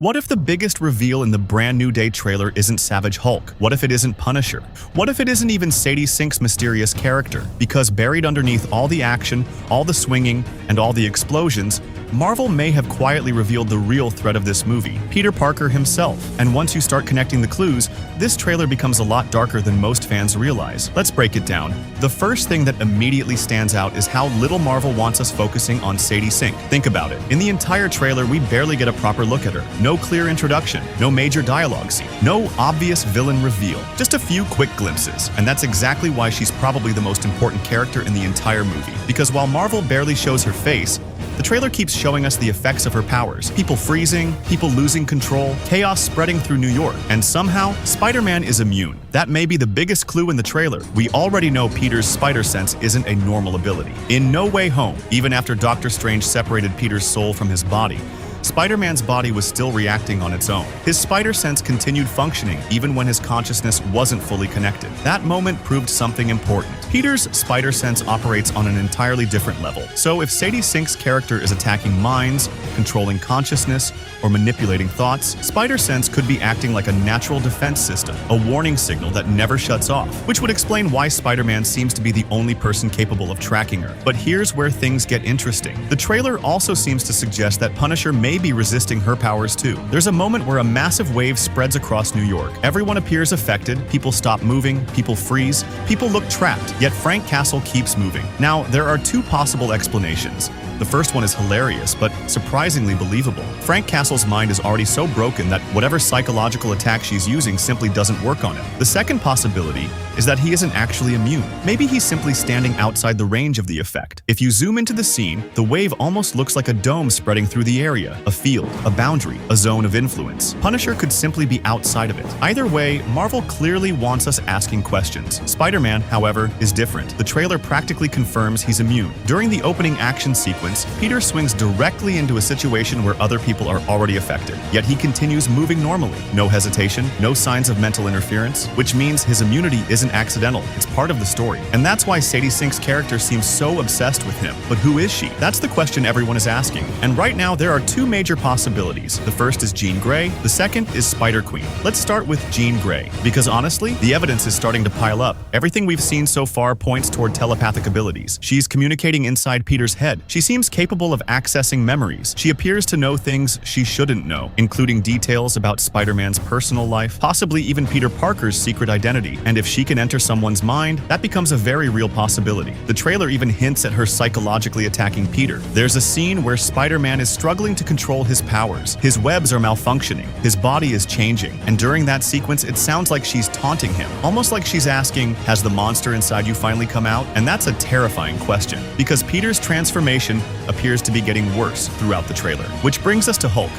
What if the biggest reveal in the brand new day trailer isn't Savage Hulk? What if it isn't Punisher? What if it isn't even Sadie Sink's mysterious character? Because buried underneath all the action, all the swinging, and all the explosions, Marvel may have quietly revealed the real threat of this movie, Peter Parker himself. And once you start connecting the clues, this trailer becomes a lot darker than most fans realize. Let's break it down. The first thing that immediately stands out is how little Marvel wants us focusing on Sadie Sink. Think about it. In the entire trailer, we barely get a proper look at her. No clear introduction, no major dialogue scene, no obvious villain reveal, just a few quick glimpses. And that's exactly why she's probably the most important character in the entire movie. Because while Marvel barely shows her face, the trailer keeps showing us the effects of her powers. People freezing, people losing control, chaos spreading through New York. And somehow, Spider-Man is immune. That may be the biggest clue in the trailer. We already know Peter's spider sense isn't a normal ability. In No Way Home, even after Doctor Strange separated Peter's soul from his body, Spider-Man's body was still reacting on its own. His spider sense continued functioning even when his consciousness wasn't fully connected. That moment proved something important. Peter's spider sense operates on an entirely different level. So if Sadie Sink's character is attacking minds, controlling consciousness, or manipulating thoughts, spider sense could be acting like a natural defense system, a warning signal that never shuts off, which would explain why Spider-Man seems to be the only person capable of tracking her. But here's where things get interesting. The trailer also seems to suggest that Punisher may be resisting her powers too. There's a moment where a massive wave spreads across New York. Everyone appears affected, people stop moving, people freeze, people look trapped, yet Frank Castle keeps moving. Now, there are two possible explanations. The first one is hilarious, but surprisingly believable. Frank Castle's mind is already so broken that whatever psychological attack she's using simply doesn't work on him. The second possibility is that he isn't actually immune. Maybe he's simply standing outside the range of the effect. If you zoom into the scene, the wave almost looks like a dome spreading through the area, a field, a boundary, a zone of influence. Punisher could simply be outside of it. Either way, Marvel clearly wants us asking questions. Spider-Man, however, is different. The trailer practically confirms he's immune. During the opening action sequence, Peter swings directly into a situation where other people are already affected, yet he continues moving normally. No hesitation, no signs of mental interference, which means his immunity isn't accidental, it's part of the story. And that's why Sadie Sink's character seems so obsessed with him. But who is she? That's the question everyone is asking. And right now, there are two major possibilities. The first is Jean Grey, the second is Spider-Queen. Let's start with Jean Grey, because honestly, the evidence is starting to pile up. Everything we've seen so far points toward telepathic abilities. She's communicating inside Peter's head. She seems capable of accessing memories. She appears to know things she shouldn't know, including details about Spider-Man's personal life, possibly even Peter Parker's secret identity. And if she can enter someone's mind, that becomes a very real possibility. The trailer even hints at her psychologically attacking Peter. There's a scene where Spider-Man is struggling to control his powers. His webs are malfunctioning. His body is changing. And during that sequence, it sounds like she's taunting him, almost like she's asking, "Has the monster inside you finally come out?" And that's a terrifying question, because Peter's transformation appears to be getting worse throughout the trailer. Which brings us to Hulk.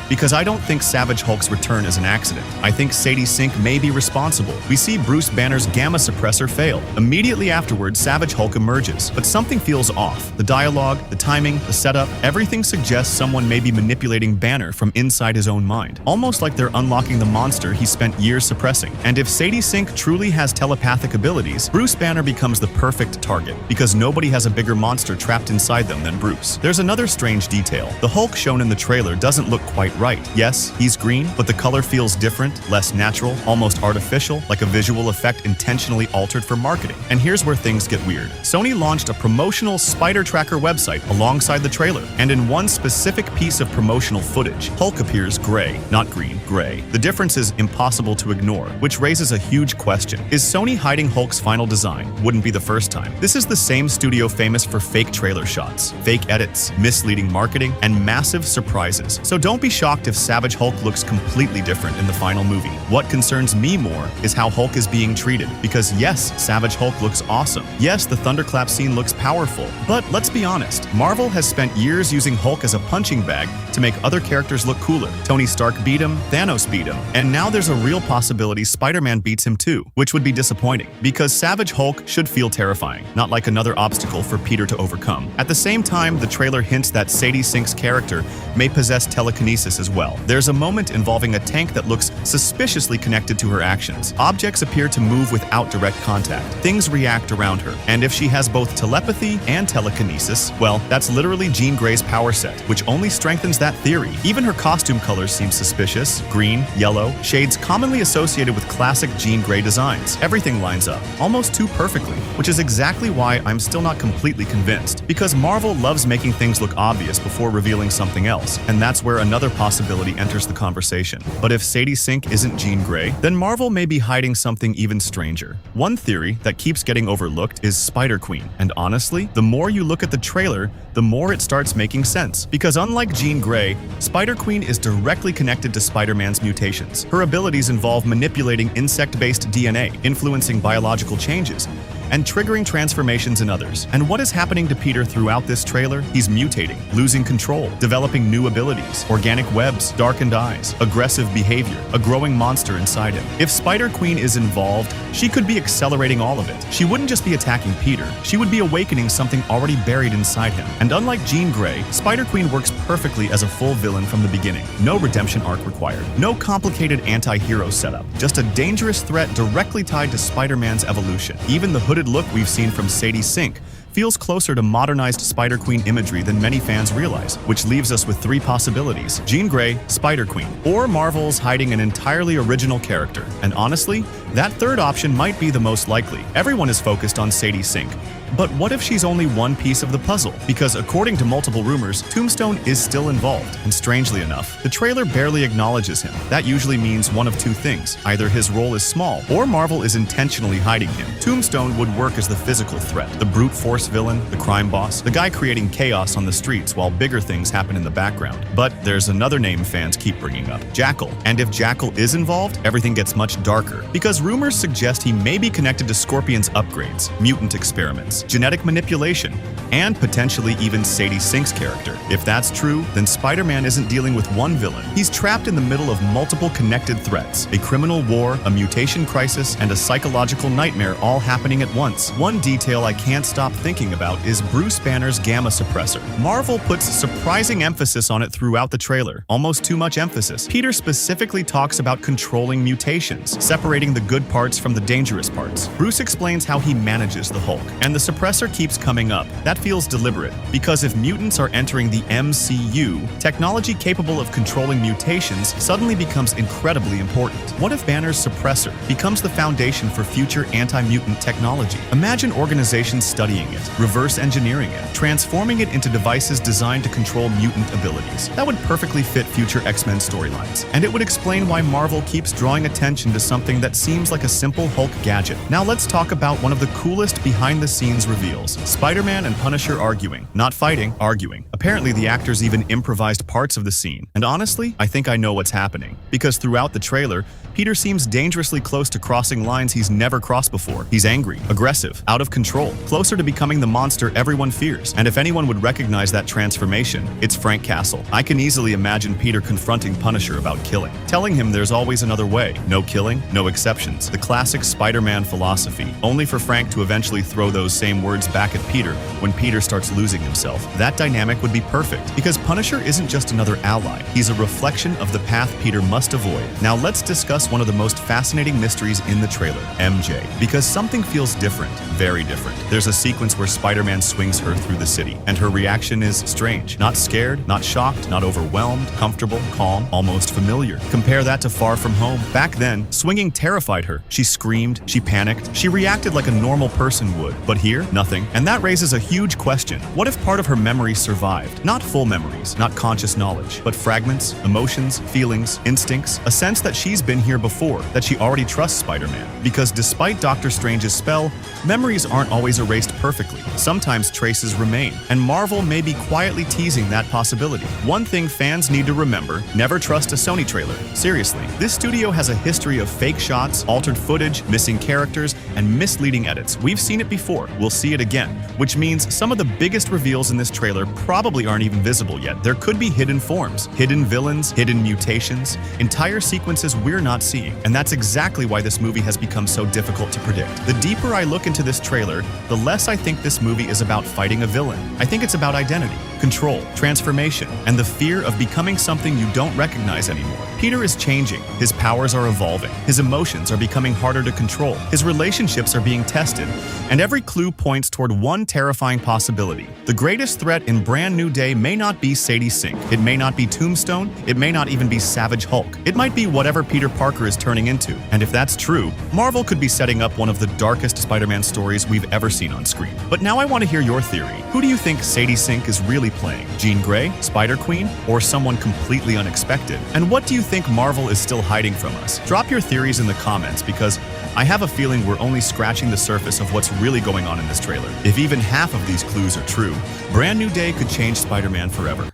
Because I don't think Savage Hulk's return is an accident. I think Sadie Sink may be responsible. We see Bruce Banner's gamma suppressor fail. Immediately afterwards, Savage Hulk emerges. But something feels off. The dialogue, the timing, the setup, everything suggests someone may be manipulating Banner from inside his own mind. Almost like they're unlocking the monster he spent years suppressing. And if Sadie Sink truly has telepathic abilities, Bruce Banner becomes the perfect target, because nobody has a bigger monster trapped inside them than Bruce. There's another strange detail. The Hulk shown in the trailer doesn't look quite right. Yes, he's green, but the color feels different, less natural, almost artificial, like a visual effect intentionally altered for marketing. And here's where things get weird. Sony launched a promotional spider tracker website alongside the trailer, and in one specific piece of promotional footage, Hulk appears gray, not green, gray. The difference is impossible to ignore, which raises a huge question. Is Sony hiding Hulk's final design? Wouldn't be the first time. This is the same studio famous for fake trailer shots, fake edits, misleading marketing, and massive surprises. So don't be shocked if Savage Hulk looks completely different in the final movie. What concerns me more is how Hulk is being treated, because yes, Savage Hulk looks awesome. Yes, the thunderclap scene looks powerful. But let's be honest, Marvel has spent years using Hulk as a punching bag to make other characters look cooler. Tony Stark beat him, Thanos beat him, and now there's a real possibility Spider-Man beats him too, which would be disappointing, because Savage Hulk should feel terrifying, not like another obstacle for Peter to overcome. At the same time, the trailer hints that Sadie Sink's character may possess telekinesis as well. There's a moment involving a tank that looks suspiciously connected to her actions. Objects appear to move without direct contact. Things react around her. And if she has both telepathy and telekinesis, well, that's literally Jean Grey's power set, which only strengthens that that theory. Even her costume colors seem suspicious: green, yellow, shades commonly associated with classic Jean Grey designs. Everything lines up, almost too perfectly, which is exactly why I'm still not completely convinced. Because Marvel loves making things look obvious before revealing something else, and that's where another possibility enters the conversation. But if Sadie Sink isn't Jean Grey, then Marvel may be hiding something even stranger. One theory that keeps getting overlooked is Spider-Queen, and honestly, the more you look at the trailer, the more it starts making sense. Because unlike Jean Grey, Spider-Queen is directly connected to Spider-Man's mutations. Her abilities involve manipulating insect-based DNA, influencing biological changes, and triggering transformations in others. And what is happening to Peter throughout this trailer? He's mutating, losing control, developing new abilities, organic webs, darkened eyes, aggressive behavior, a growing monster inside him. If Spider-Queen is involved, she could be accelerating all of it. She wouldn't just be attacking Peter, she would be awakening something already buried inside him. And unlike Jean Grey, Spider-Queen works perfectly as a full villain from the beginning. No redemption arc required, no complicated anti-hero setup, just a dangerous threat directly tied to Spider-Man's evolution. Even the hooded look we've seen from Sadie Sink feels closer to modernized Spider-Queen imagery than many fans realize, which leaves us with three possibilities: Jean Grey, Spider-Queen, or Marvel's hiding an entirely original character. And honestly, that third option might be the most likely. Everyone is focused on Sadie Sink, but what if she's only one piece of the puzzle? Because according to multiple rumors, Tombstone is still involved, and strangely enough, the trailer barely acknowledges him. That usually means one of two things: either his role is small, or Marvel is intentionally hiding him. Tombstone would work as the physical threat, the brute force villain, the crime boss, the guy creating chaos on the streets while bigger things happen in the background. But there's another name fans keep bringing up: Jackal. And if Jackal is involved, everything gets much darker, because rumors suggest he may be connected to Scorpion's upgrades, mutant experiments, genetic manipulation, and potentially even Sadie Sink's character. If that's true, then Spider-Man isn't dealing with one villain. He's trapped in the middle of multiple connected threats: a criminal war, a mutation crisis, and a psychological nightmare all happening at once. One detail I can't stop thinking about is Bruce Banner's gamma suppressor. Marvel puts surprising emphasis on it throughout the trailer, almost too much emphasis. Peter specifically talks about controlling mutations, separating the good parts from the dangerous parts. Bruce explains how he manages the Hulk, and the suppressor keeps coming up. That feels deliberate, because if mutants are entering the MCU, technology capable of controlling mutations suddenly becomes incredibly important. What if Banner's suppressor becomes the foundation for future anti-mutant technology? Imagine organizations studying it, reverse engineering it, transforming it into devices designed to control mutant abilities. That would perfectly fit future X-Men storylines, and it would explain why Marvel keeps drawing attention to something that seems like a simple Hulk gadget. Now let's talk about one of the coolest behind-the-scenes reveals: Spider-Man and Punisher arguing. Not fighting, arguing. Apparently the actors even improvised parts of the scene. And honestly, I think I know what's happening. Because throughout the trailer, Peter seems dangerously close to crossing lines he's never crossed before. He's angry, aggressive, out of control, closer to becoming the monster everyone fears. And if anyone would recognize that transformation, it's Frank Castle. I can easily imagine Peter confronting Punisher about killing, telling him there's always another way. No killing, no exceptions. The classic Spider-Man philosophy, only for Frank to eventually throw those same words back at Peter when Peter starts losing himself. That dynamic would be perfect, because Punisher isn't just another ally. He's a reflection of the path Peter must avoid. Now let's discuss one of the most fascinating mysteries in the trailer: MJ. Because something feels different, very different. There's a sequence where Spider-Man swings her through the city, and her reaction is strange. Not scared, not shocked, not overwhelmed, comfortable, calm, almost familiar. Compare that to Far From Home. Back then, swinging terrified her. She screamed, she panicked, she reacted like a normal person would. But here, nothing. And that raises a huge question. What if part of her memory survived? Not full memories, not conscious knowledge, but fragments, emotions, feelings, instincts, a sense that she's been here before, that she already trusts Spider-Man. Because despite Doctor Strange's spell, memories aren't always erased perfectly. Sometimes traces remain, and Marvel may be quietly teasing that possibility. One thing fans need to remember: never trust a Sony trailer. Seriously, this studio has a history of fake shots, altered footage, missing characters, and misleading edits. We've seen it before, we'll see it again, which means some of the biggest reveals in this trailer probably aren't even visible yet. There could be hidden forms, hidden villains, hidden mutations, entire sequences we're not seeing. And that's exactly why this movie has become so difficult to predict. The deeper I look into this trailer, the less I think this movie is about fighting a villain. I think it's about identity, control, transformation, and the fear of becoming something you don't recognize anymore. Peter is changing, his powers are evolving, his emotions are becoming harder to control, his relationships are being tested, and every clue points toward one terrifying possibility. The greatest threat in Brand New Day may not be Sadie Sink. It may not be Tombstone. It may not even be Savage Hulk. It might be whatever Peter Parker is turning into. And if that's true, Marvel could be setting up one of the darkest Spider-Man stories we've ever seen on screen. But now I want to hear your theory. Who do you think Sadie Sink is really playing? Jean Grey, Spider-Queen, or someone completely unexpected? And what do you think Marvel is still hiding from us? Drop your theories in the comments, because I have a feeling we're only scratching the surface of what's really going on in this trailer. If even half of these clues are true, Brand New Day could change Spider-Man forever.